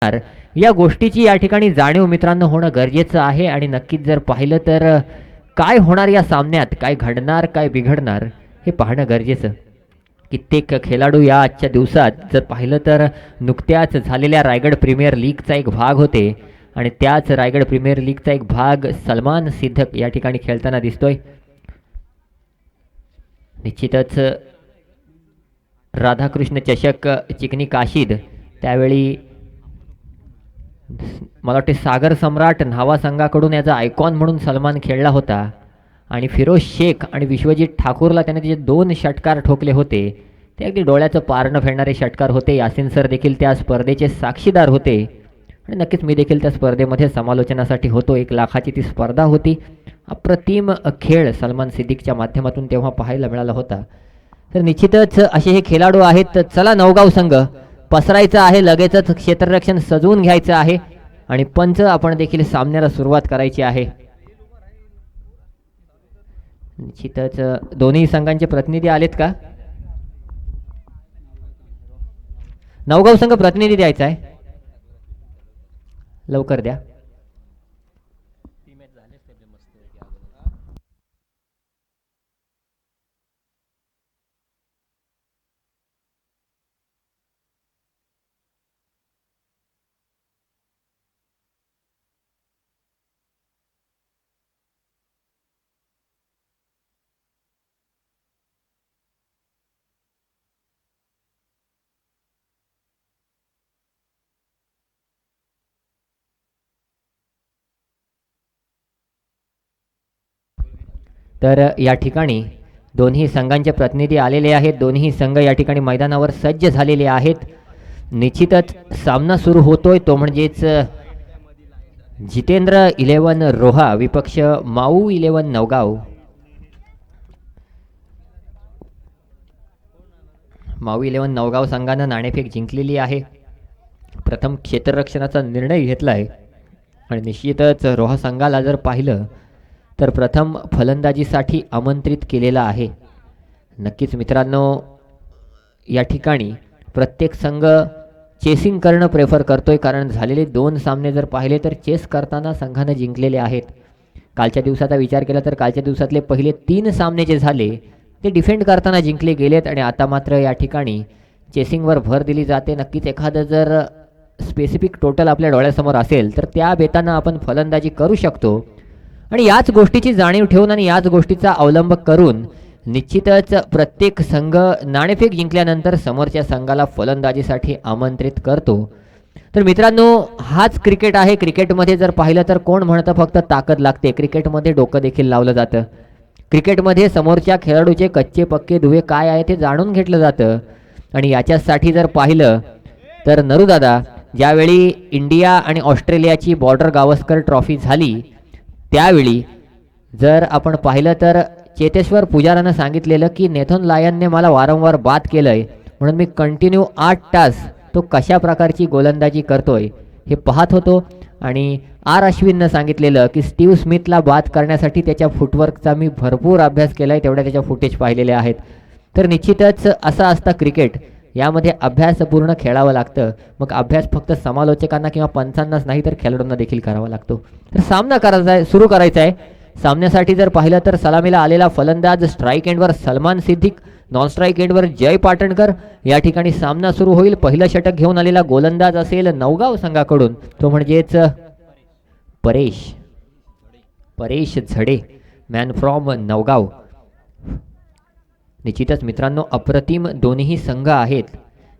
या गोष्टीची या ठिकाणी जाणीव मित्रांनो होणं गरजेचं आहे. आणि नक्कीच जर पाहिलं तर काय होणार या सामन्यात, काय घडणार, काय बिघडणार हे पाहणं गरजेचं. कित्येक खेळाडू या आजच्या दिवसात जर पाहिलं तर नुकत्याच झालेल्या रायगड प्रीमियर लीगचा एक भाग होते आणि त्याच रायगड प्रीमियर लीगचा एक भाग सलमान सिद्धक या ठिकाणी खेळताना दिसतोय. निश्चितच राधाकृष्ण चषक चिकनी काशीद त्यावेळी मला वाटते सागर सम्राट न्हावा संघाकडून याचा आयकॉन म्हणून सलमान खेळला होता आणि फिरोज शेख आणि विश्वजित ठाकूरला त्याने जे 2 षटकार ठोकले होते ते अगदी डोळ्याचं पारणं फेडणारे षटकार होते. यासिन सर देखील त्या स्पर्धेचे साक्षीदार होते आणि नक्कीच मी देखील त्या स्पर्धेमध्ये समालोचनासाठी होतो. 1 लाखाची ती स्पर्धा होती. अप्रतिम खेळ सलमान सिद्दीकच्या माध्यमातून तेव्हा पाहायला मिळाला होता. तर निश्चितच असे हे खेळाडू आहेत. चला नवगाव संघ पसरायचं आहे, लगेचच क्षेत्ररक्षण सजवून घ्यायचं आहे आणि पंच आपण देखील सामन्याला सुरुवात करायची आहे. निश्चितच दोन्ही संघांचे प्रतिनिधी आलेत का? नवगाव संघ प्रतिनिधी द्यायचा आहे, लवकर द्या. तर या ठिकाणी दोन्ही संघांचे प्रतिनिधी आलेले आहेत. दोन्ही संघ या ठिकाणी मैदानावर सज्ज झालेले आहेत. निश्चितच सामना सुरू होतोय तो म्हणजेच जितेंद्र 11 रोहा विपक्ष माऊ 11 नवगाव. माऊ 11 नवगाव संघानं नाणेफेक जिंकलेली आहे. प्रथम क्षेत्ररक्षणाचा निर्णय घेतला आहे आणि निश्चितच रोहा संघाला जर पाहिलं तर प्रथम फलंदाजीसाठी आमंत्रित केलेला आहे. नक्कीच मित्रांनो या ठिकाणी प्रत्येक संघ चेसिंग करणं प्रेफर करतोय, कारण झालेले 2 सामने जर पाहिले तर चेस करताना संघानं जिंकलेले आहेत. कालच्या दिवसाचा विचार केला तर कालच्या दिवसातले पहिले 3 सामने जे झाले ते डिफेंड करताना जिंकले गेलेत आणि आता मात्र या ठिकाणी चेसिंगवर भर दिली जाते. नक्कीच एखादं जर स्पेसिफिक टोटल आपल्या डोळ्यासमोर असेल तर त्या बेतानं आपण फलंदाजी करू शकतो आणि याच गोष्टीची जाणीव ठेवून आणि याच गोष्टीचा अवलंब करून निश्चितच प्रत्येक संघ नाणेफेक जिंकल्यानंतर समोरच्या संघाला फलंदाजीसाठी आमंत्रित करतो. तर मित्रांनो हाच क्रिकेट आहे. क्रिकेटमध्ये जर पाहिलं तर कोण म्हणतं फक्त ताकद लागते, क्रिकेटमध्ये डोकं देखील लावलं जातं. क्रिकेटमध्ये समोरच्या खेळाडूचे कच्चे पक्के दुवे काय आहे ते जाणून घेतलं जातं आणि याच्यासाठी जर पाहिलं तर नरूदादा ज्यावेळी इंडिया आणि ऑस्ट्रेलियाची बॉर्डर गावस्कर ट्रॉफी झाली त्यावेळी जर आपण पाहिलं तर चेतेश्वर पुजारानं सांगितलेलं की नेथन लायनने मला वारंवार बाद केलंय म्हणून मी कंटिन्यू 8 तास तो कशा प्रकारची गोलंदाजी करतोय हे पाहत होतो. आणि आर अश्विननं सांगितलेलं की स्टीव्ह स्मिथला बाद करण्यासाठी त्याच्या फुटवर्कचा मी भरपूर अभ्यास केला आहे, तेवढ्या त्याच्या फुटेज पाहिलेले आहेत. तर निश्चितच असा असता क्रिकेट, यामध्ये अभ्यासपूर्ण खेळावं लागतं. मग अभ्यास फक्त समालोचकांना किंवा पंचांनाच नाही तर खेळाडूंना देखील करावा लागतो. तर सामना करायचा आहे, सुरू करायचा आहे. सामन्यासाठी जर पाहिलं तर सलामीला आलेला फलंदाज स्ट्राईक एंडवर सलमान सिद्दीक, नॉन स्ट्राईक एंडवर जय पाटणकर. या ठिकाणी सामना सुरू होईल. पहिलं षटक घेऊन आलेला गोलंदाज असेल नवगाव संघाकडून, तो म्हणजेच परेश झडे, मॅन फ्रॉम नवगाव. निश्चितच मित्रांनो अप्रतिम दोन्ही संघ आहेत.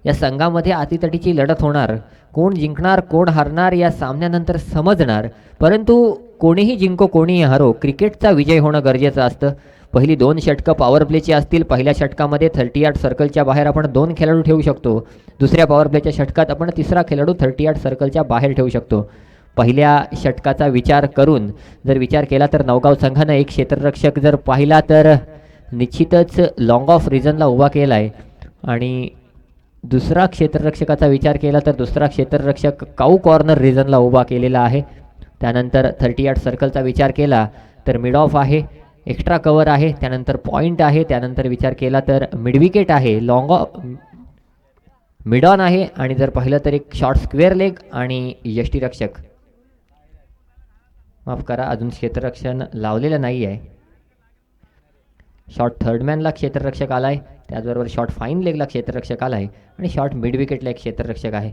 या संघामध्ये अतितटीची लढत होणार. कोण जिंकणार कोण हारणार या सामन्यानंतर समजणार, परंतु कोणीही जिंको कोणीही हारो क्रिकेटचा विजय होणं गरजेचं असतं. पहिली 2 षटकं पॉवर प्लेची असतील. पहिल्या षटकामध्ये 38 सर्कलच्या बाहेर आपण 2 खेळाडू ठेवू शकतो. दुसऱ्या पॉवर प्लेच्या षटकात आपण तिसरा खेळाडू 38 सर्कलच्या बाहेर ठेवू शकतो. पहिल्या षटकाचा विचार करून जर विचार केला तर नवगाव संघानं एक क्षेत्ररक्षक जर पाहिला तर निश्चितच लॉंग ऑफ रिजनला उभा केला आहे आणि दुसरा क्षेत्ररक्षकाचा विचार केला तर दुसरा क्षेत्ररक्षक काऊ कॉर्नर रिजनला उभा केलेला आहे. त्यानंतर 38 सर्कलचा विचार केला तर मिड ऑफ आहे, एक्स्ट्रा कवर आहे, त्यानंतर पॉईंट आहे, त्यानंतर विचार केला तर मिड विकेट आहे, लॉंग ऑफ मिड ऑन आहे आणि जर पाहिलं तर एक शॉर्ट स्क्वेअर लेग आणि यष्टीरक्षक, माफ करा अजून क्षेत्ररक्षण लावलेलं नाही आहे. शॉर्ट थर्डमॅनला क्षेत्ररक्षक आलाय, त्याचबरोबर शॉर्ट फाईन लेगला क्षेत्ररक्षक आलाय आणि शॉर्ट मिड विकेटला एक क्षेत्ररक्षक आहे.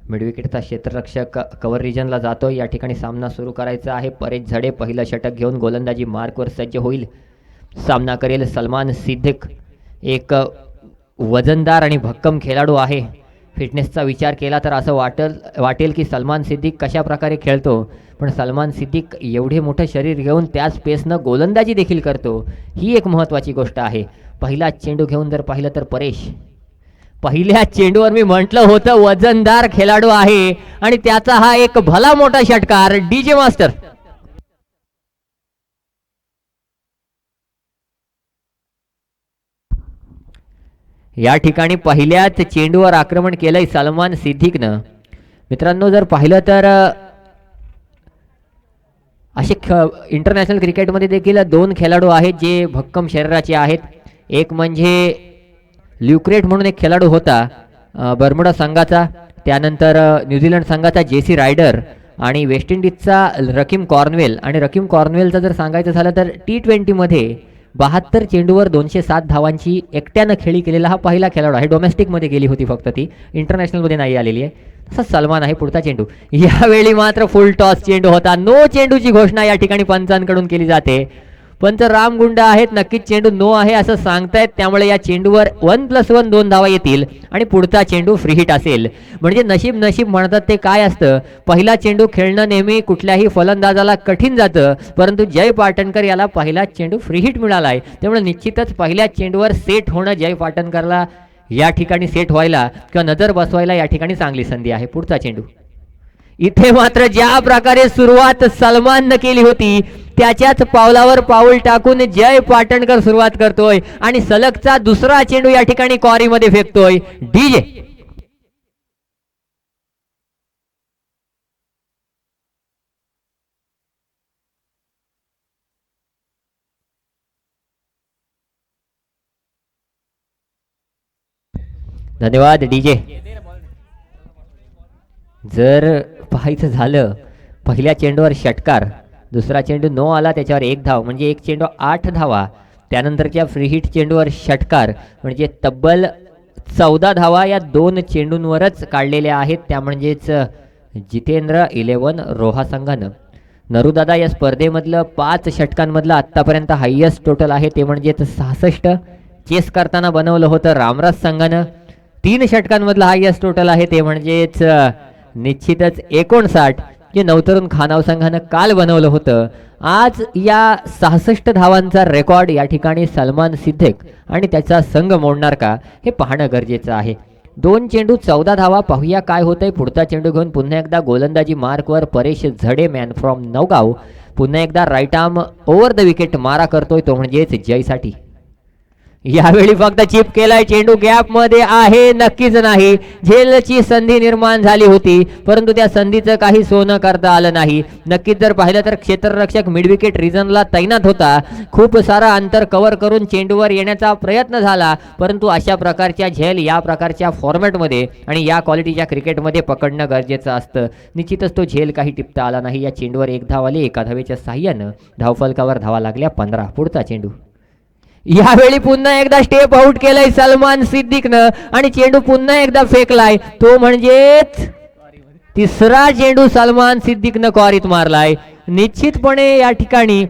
मिड विकेटचा क्षेत्ररक्षक कव्हर रिजनला जातो. या ठिकाणी सामना सुरू करायचा आहे. परेश झडे पहिलं षटक घेऊन गोलंदाजी मार्कवर सज्ज होईल. सामना करेल सलमान सिद्दीक, एक वजनदार आणि भक्कम खेळाडू आहे. फिटनेसचा विचार केला तर असं वाटेल की सलमान सिद्दीक कशा प्रकारे खेळतो, पण सलमान सिद्दीक एवढे मोठं शरीर घेऊन त्याच पेसनं गोलंदाजी देखील करतो. ही एक महत्त्वाची गोष्ट आहे. पहिला चेंडू घेऊन जर पाहिलं तर परेश, पहिल्या चेंडूवर मी म्हटलं होतं वजनदार खेळाडू आहे आणि त्याचा हा एक भला मोठा षटकार. डीजे मास्टर या ठिकाणी पहिल्याच चेंडूवर आक्रमण केलंय सलमान सिद्दीकनं. मित्रांनो जर पाहिलं तर असे इंटरनॅशनल क्रिकेटमध्ये देखील दोन खेळाडू आहेत जे भक्कम शरीराचे आहेत. एक म्हणजे ल्युक्रेट म्हणून एक खेळाडू होता बर्मुडा संघाचा, त्यानंतर न्यूझीलंड संघाचा जेसी रायडर आणि वेस्ट इंडिजचा रकीम कॉर्नवेल. आणि रकीम कॉर्नवेलचं जर सांगायचं झालं तर T20मध्ये 72 चेंडूवर 207 धावांची एकट्यानं खेळी केलेला हा पहिला खेळाडू आहे. डोमेस्टिकमध्ये गेली होती फक्त ती, इंटरनॅशनलमध्ये नाही आलेली आहे. तसा सलमान आहे. पुढचा चेंडू, यावेळी मात्र फुल टॉस चेंडू होता. नो चेंडूची घोषणा या ठिकाणी पंचांकडून केली जाते. पंच रामगुंड आहेत, नक्कीच चेंडू नो आहे असं सांगतायत. त्यामुळे या चेंडूवर 1+1 2 धावा येतील आणि पुढचा चेंडू फ्री हिट असेल. म्हणजे नशीब नशीब म्हणतात ते काय असतं, पहिला चेंडू खेळणं नेहमी कुठल्याही फलंदाजाला कठीण जातं, परंतु जय पाटणकर याला पहिला चेंडू फ्री हिट मिळाला आहे. त्यामुळे निश्चितच पहिल्या चेंडूवर सेट होणं जय पाटणकरला या ठिकाणी सेट व्हायला किंवा नजर बसवायला या ठिकाणी चांगली संधी आहे. पुढचा चेंडू, इथे मात्र ज्या प्रकारे सुरुवात सलमाननं केली होती त्याच्याच पावलावर पाऊल टाकून जय पाटणकर सुरुवात करतोय आणि सलगचा दुसरा चेंडू या ठिकाणी कॉरीमध्ये फेकतोय. डीजे धन्यवाद. डीजे जर पाहायचं झालं पहिल्या चेंडूवर षटकार, दुसरा चेंडू नो आला त्याच्यावर 1 धाव म्हणजे एक चेंडू 8 धावा, त्यानंतरच्या फ्री हिट चेंडूवर षटकार म्हणजे तब्बल 14 धावा या 2 चेंडूंवरच काढलेल्या आहेत. त्या म्हणजेच जितेंद्र 11 रोहा संघानं. नरूदादा या स्पर्धेमधलं 5 षटकांमधलं आत्तापर्यंत हायेस्ट टोटल आहे ते म्हणजेच 66. चेस करताना बनवलं होतं रामराज संघानं. 3 षटकांमधलं हायेस्ट टोटल आहे ते म्हणजेच निश्चितच 59 जे नवतरुण खानाव संघानं काल बनवलं होतं. आज या 66 धावांचा रेकॉर्ड या ठिकाणी सलमान सिद्दीक आणि त्याचा संघ मोडणार का हे पाहणं गरजेचं आहे. 2 चेंडू 14 धावा. पाहूया काय होतंय. पुढचा चेंडू घेऊन पुन्हा एकदा गोलंदाजी मार्कवर परेश झडे, मॅन फ्रॉम नवगाव. पुन्हा एकदा right arm over the wicket मारा करतोय तो म्हणजेच जयसाठी. यावेळी फक्त चिप केलाय चेंडू, गॅप मध्ये आहे नक्कीच नाही. झेलची संधी निर्माण झाली होती परंतु त्या संधीचं काही सोनं करता आलं नाही. नक्कीच जर पाहिलं तर क्षेत्ररक्षक मिड विकेट रिजनला तैनात होता. खूप सारा अंतर कव्हर करून चेंडूवर येण्याचा प्रयत्न झाला परंतु अशा प्रकारच्या झेल या प्रकारच्या फॉर्मॅटमध्ये आणि या क्वालिटीच्या क्रिकेटमध्ये पकडणं गरजेचं असतं. निश्चितच तो झेल काही टिपता आला नाही. या चेंडूवर 1 धाव आली. एका धावेच्या साह्यानं धावफलकावर धावा लागल्या 15. पुढचा चेंडू, यावेळी पुन्हा एकदा स्टेप आउट केलाय सलमान सिद्दीकनं आणि चेंडू पुन्हा एकदा फेकलाय तो म्हणजेच तिसरा चेंडू सलमान सिद्दीकनं कॉरीत मारलाय. निश्चितपणे या ठिकाणी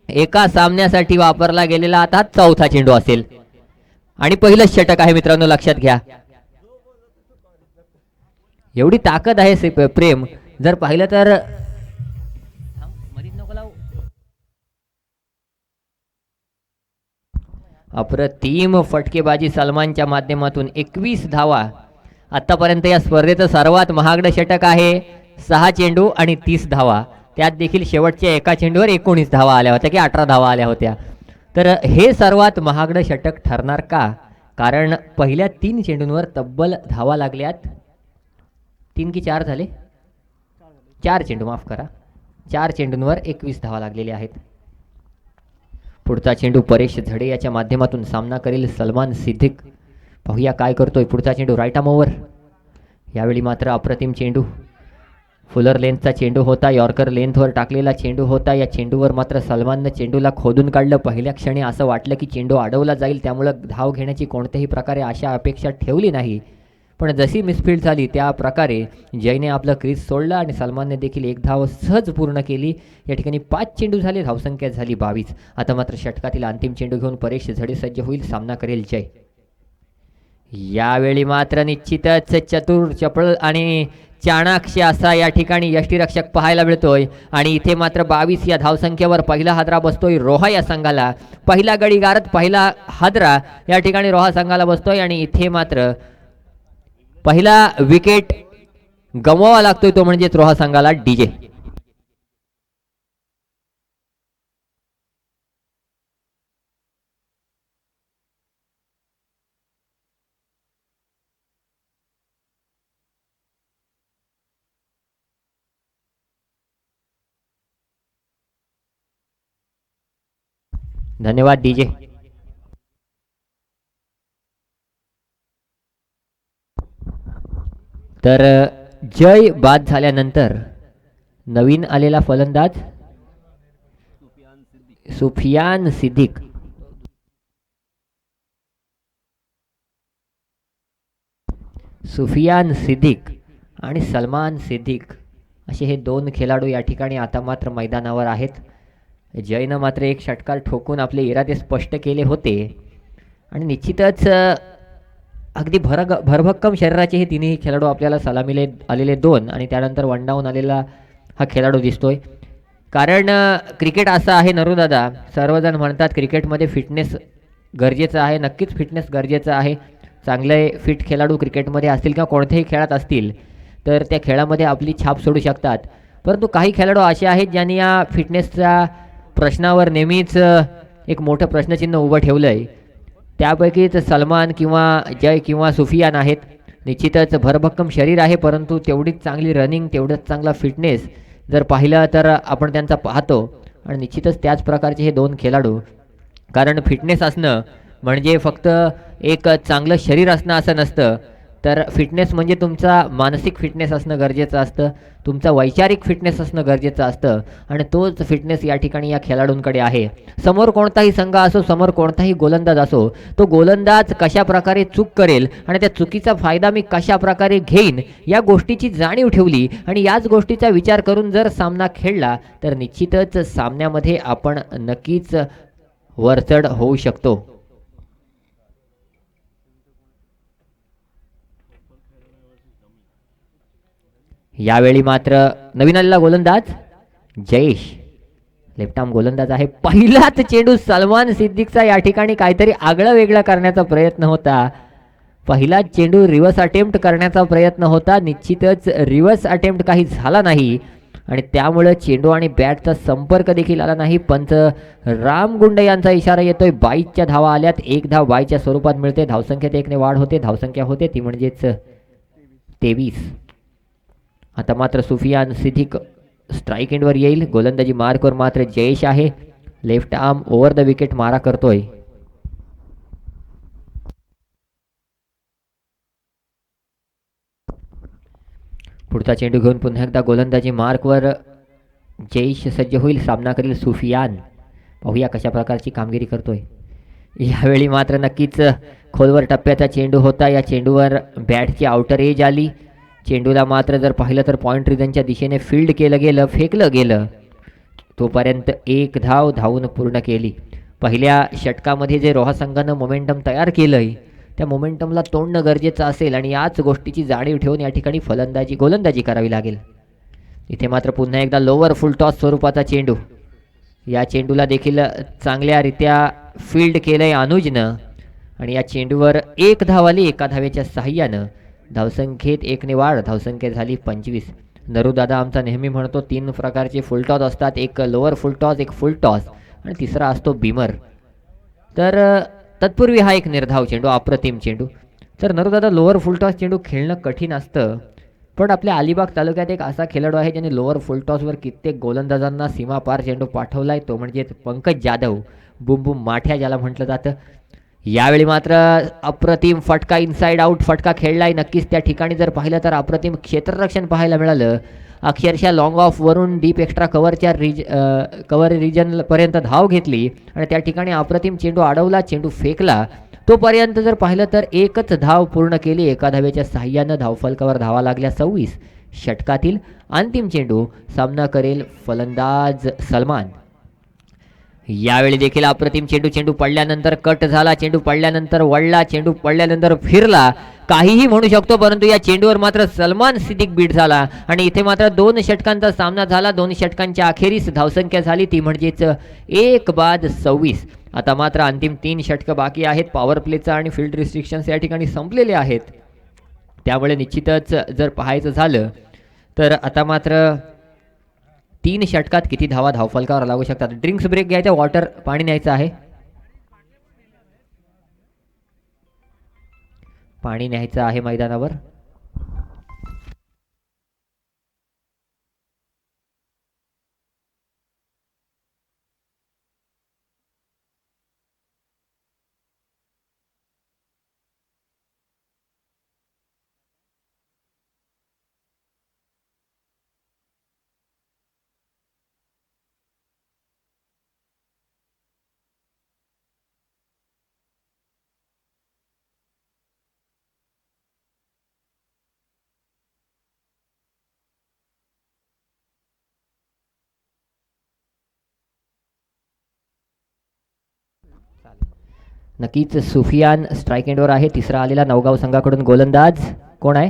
एका सामन्यासाठी वापरला गेलेला आता 4था चेंडू असेल आणि पहिलंच षटक आहे मित्रांनो, लक्षात घ्या. एवढी ताकद आहे प्रेम. जर पाहिलं तर अप्रतिम फटकेबाजी सलमानच्या माध्यमातून 21 धावा. आतापर्यंत या स्पर्धेचं सर्वात महागडं षटक आहे. 6 चेंडू आणि 30 धावा. त्यात देखील शेवटच्या एका चेंडूवर 19 धावा आल्या होत्या की 18 धावा आल्या होत्या. तर हे सर्वात महागडं षटक ठरणार का, कारण पहिल्या 3 चेंडूंवर तब्बल धावा लागल्यात. 3 की 4 झाले, 4 चेंडू माफ करा, 4 चेंडूंवर 21 धावा लागलेल्या आहेत. पुढचा चेंडू परेश झडे याच्या माध्यमातून सामना करेल सलमान सिद्दीक. पाहूया काय करतोय. पुढचा चेंडू राईट आर्म ओव्हर. यावेळी मात्र अप्रतिम चेंडू. फुलर लेंथचा चेंडू होता. यॉर्कर लेंथवर टाकलेला चेंडू होता. या चेंडूवर मात्र सलमाननं चेंडूला खोदून काढलं. पहिल्या क्षणी असं वाटलं की चेंडू अडवला जाईल, त्यामुळं धाव घेण्याची कोणत्याही प्रकारे आशा अपेक्षा ठेवली नाही. पण जशी मिसफील्ड झाली त्या प्रकारे जयने आपलं क्रीज सोडलं आणि सलमानने देखील एक धाव सहज पूर्ण केली. या ठिकाणी 5 चेंडू झाले, धावसंख्या झाली 22. आता मात्र षटकातील अंतिम चेंडू घेऊन परेश झडे सज्ज होईल. सामना करेल जय. यावेळी मात्र निश्चितच चतुर, चपळ आणि चाणाक्ष असा या ठिकाणी यष्टीरक्षक पाहायला मिळतोय. आणि इथे मात्र 22 या धावसंख्येवर पहिला हादरा बसतोय रोहा या संघाला. पहिला गडी गारत पहिला हादरा या ठिकाणी रोहा संघाला बसतोय. आणि इथे मात्र पहिला विकेट गमवावा लागतोय, तो म्हणजेच रोहा संघाला डीजे. धन्यवाद डीजे. तर जय बाद झाल्यानंतर नवीन आलेला फलंदाज सुफियान सिद्दीक. सुफियान सिद्दीक आणि सलमान सिद्दीक असे हे 2 खेळाडू या ठिकाणी आता मात्र मैदानावर आहेत. जयनं मात्र एक षटकार ठोकून आपले इरादे स्पष्ट केले होते. आणि निश्चितच अगदी भरभक्कम शरीराचे हे तिन्ही खेळाडू आपल्याला सलामीले आलेले 2 आणि त्यानंतर वन डाऊन आलेला हा खेळाडू दिसतोय. कारण क्रिकेट असं आहे नरूदादा, सर्वजण म्हणतात क्रिकेटमध्ये फिटनेस गरजेचं आहे. नक्कीच फिटनेस गरजेचं आहे. चांगले फिट खेळाडू क्रिकेटमध्ये असतील किंवा कोणत्याही खेळात असतील तर त्या खेळामध्ये आपली छाप सोडू शकतात. परंतु काही खेळाडू असे आहेत ज्यांनी या फिटनेसच्या प्रश्नावर नेहमीच एक मोठं प्रश्नचिन्ह उभं ठेवलं आहे. त्यापैकीच सलमान किंवा जय किंवा सुफियान आहेत. निश्चितच भरभक्कम शरीर आहे, परंतु तेवढीच चांगली रनिंग, तेवढंच चांगला फिटनेस जर पाहिलं तर आपण त्यांचा पाहतो. आणि निश्चितच त्याच प्रकारचे हे 2 खेळाडू. कारण फिटनेस असणं म्हणजे फक्त एक चांगलं शरीर असणं असं नसतं, तर फिटनेस म्हणजे तुमचा मानसिक फिटनेस असणं गरजेचं असतं, तुमचा वैचारिक फिटनेस असणं गरजेचं असतं. आणि तोच फिटनेस या ठिकाणी या खेळाडूंकडे आहे. समोर कोणताही संघ असो, समोर कोणताही गोलंदाज असो, तो गोलंदाज कशा प्रकारे चूक करेल आणि त्या चुकीचा फायदा मी कशा प्रकारे घेईन या गोष्टीची जाणीव ठेवली आणि याच गोष्टीचा विचार करून जर सामना खेळला तर निश्चितच सामन्यामध्ये आपण नक्कीच वरचढ होऊ शकतो. यावेळी मात्र नवीन आलेला गोलंदाज जयेश, लेफ्ट आर्म गोलंदाज आहे. पहिलाच चेंडू सलमान सिद्दीकचा या ठिकाणी काहीतरी आगळं वेगळं करण्याचा प्रयत्न होता. पहिलाच चेंडू रिव्हर्स अटेम्प्ट करण्याचा प्रयत्न होता. निश्चितच रिव्हर्स अटेम्प्ट काही झाला नाही आणि त्यामुळे चेंडू आणि बॅटचा संपर्क देखील आला नाही. पंच राम गुंड यांचा इशारा येतोय. 22च्या धावा आल्यात. 1 धाव 22च्या स्वरूपात मिळते. धावसंख्येत 1 ने वाढ होते. धावसंख्या होते ती म्हणजेच 23. आता मात्र सुफियान सिद्दीक स्ट्राईक एंडवर येईल. गोलंदाजी मार्कवर मात्र जयेश आहे. Left arm over the wicket मारा करतोय. पुढचा चेंडू घेऊन पुन्हा एकदा गोलंदाजी मार्कवर जयेश सज्ज होईल. सामना करील सुफियान. पाहूया कशा प्रकारची कामगिरी करतोय. यावेळी मात्र नक्कीच खोलवर टप्प्याचा चेंडू होता. या चेंडूवर बॅटची आउटर एज आली. चेंडूला मात्र जर पाहिलं तर पॉइंट रिजनच्या दिशेने फील्ड केलं गेलं, फेकलं गेलं. तोपर्यंत 1 धाव धावून पूर्ण केली. पहिल्या षटकामध्ये जे रोहा संघानं मोमेंटम तयार केलंय त्या मोमेंटमला तोडणं गरजेचं असेल आणि याच गोष्टीची जाणीव ठेवून या ठिकाणी गोलंदाजी करावी लागेल. इथे मात्र पुन्हा एकदा लोअर फुल टॉस स्वरूपाचा चेंडू. या चेंडूला देखील चांगल्यारीत्या फील्ड केलंय अनुजनं आणि या चेंडूवर 1 धाव आली. 1 धावेच्या सहाय्यानं धावसंख्येत 1 ने वाढ. धावसंख्या झाली 25. नरूदादा आमचा नेहमी म्हणतो 3 प्रकारचे फुल टॉस असतात. एक लोअर फुल टॉस, एक फुल टॉस आणि तिसरा असतो बीमर. तर तत्पूर्वी हा एक निर्धाव चेंडू, अप्रतिम चेंडू. तर नरूदादा लोअर फुल टॉस चेंडू खेळणं कठीण असतं, पण आपल्या अलिबाग तालुक्यात एक असा खेळाडू आहे ज्याने लोअर फुल टॉसवर कित्येक गोलंदाजांना सीमापार चेंडू पाठवलाय, तो म्हणजे पंकज जाधव. बुम बुम माठ्या ज्याला म्हटलं जातं. यावेळी मात्र अप्रतिम फटका, इनसाइड आउट फटका खेळलाय. नक्कीच त्या ठिकाणी जर पाहिलं तर अप्रतिम क्षेत्ररक्षण पाहायला मिळालं. अक्षरशः लॉंग ऑफ वरून डीप एक्स्ट्रा कव्हरच्या कव्हर रिजनपर्यंत धाव घेतली आणि त्या ठिकाणी अप्रतिम चेंडू अडवला, चेंडू फेकला. तोपर्यंत जर पाहिलं तर एकच धाव पूर्ण केली. एका धावेच्या साह्यानं धावफलकावर धावा लागल्या 26. षटकातील अंतिम चेंडू सामना करेल फलंदाज सलमान. यावेळी देखील अप्रतिम चेंडू पडल्यानंतर कट झाला, चेंडू पडल्यानंतर वळला, चेंडू पडल्यानंतर फिरला, काहीही म्हणू शकतो. परंतु या चेंडूवर मात्र सलमान सिद्दीक बीट झाला आणि इथे मात्र 2 षटकांचा सामना झाला. 2 षटकांच्या अखेरीस धावसंख्या झाली ती म्हणजेच 1/26. आता मात्र अंतिम 3 षटकं बाकी आहेत. पॉवर प्लेचा आणि फील्ड रिस्ट्रिक्शन्स या ठिकाणी संपलेले आहेत. त्यामुळे निश्चितच जर पाहायचं झालं तर आता मात्र 3 षटकात किती धावा धावफलकावर लागू शकतात. ड्रिंक्स ब्रेक घ्यायचा, वॉटर पाणी न्यायचं आहे, पाणी न्यायचं आहे मैदानावर. नक्कीच सुफियान स्ट्राईक एंडवर आहे. तिसरा आलेला नवगाव संघाकडून गोलंदाज कोण आहे?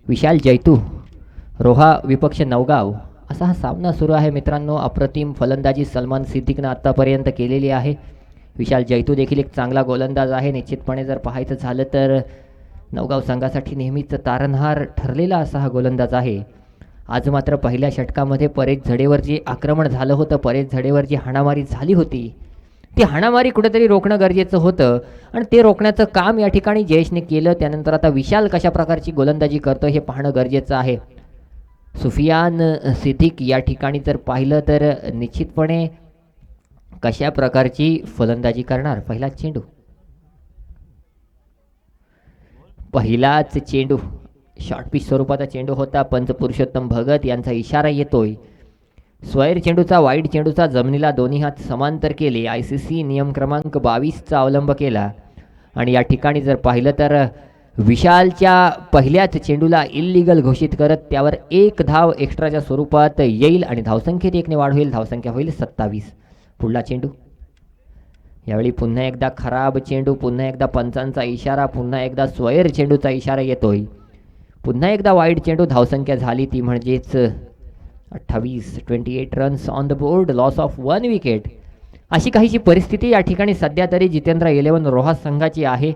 विशाल जैतू. रोहा विपक्ष नवगाव असा हा सामना सुरू आहे मित्रांनो. अप्रतिम फलंदाजी सलमान सिद्दीकनं आत्तापर्यंत केलेली आहे. विशाल जैतू देखील एक चांगला गोलंदाज आहे. निश्चितपणे जर पाहायचं झालं तर नवगाव संघासाठी नेहमीच तारणहार ठरलेला असा हा गोलंदाज आहे. आज मात्र पहिल्या षटकामध्ये परेश झडेवर जे आक्रमण झालं होतं, परेश झडेवर जी हाणामारी झाली होती, ती हाणामारी कुठेतरी रोखणं गरजेचं होतं आणि ते रोखण्याचं काम या ठिकाणी जयेशने केलं. त्यानंतर आता विशाल कशा प्रकारची गोलंदाजी करतो हे पाहणं गरजेचं आहे. सुफियान सिद्दीक या ठिकाणी जर पाहिलं तर निश्चितपणे कशा प्रकारची फलंदाजी करणार. पहिलाच चेंडू शॉर्ट पिच स्वरूपाचा चेंडू होता. पंच पुरुषोत्तम भगत यांचा इशारा येतोय. स्वैर चेंडूचा, वाईड चेंडूचा जमिनीला दोन्ही हात समांतर केले. ICC नियम क्रमांक 22चा अवलंब केला आणि या ठिकाणी जर पाहिलं तर विशालच्या पहिल्याच चेंडूला इल्लीगल घोषित करत त्यावर 1 धाव एक्स्ट्राच्या स्वरूपात येईल आणि धावसंख्येत 1ने वाढ होईल. धावसंख्या होईल 27. पुढला चेंडू. यावेळी पुन्हा एकदा खराब चेंडू, पुन्हा एकदा पंचांचा इशारा, पुन्हा एकदा स्वैर चेंडूचा इशारा येतोय. पुन्हा एकदा वाईड चेंडू. धावसंख्या झाली ती म्हणजेच 28. 28 runs on the board. Loss of 1 wicket. अशी काहीशी परिस्थिती या ठिकाणी सध्या तरी जितेंद्र 11 रोहा संघाची आहे.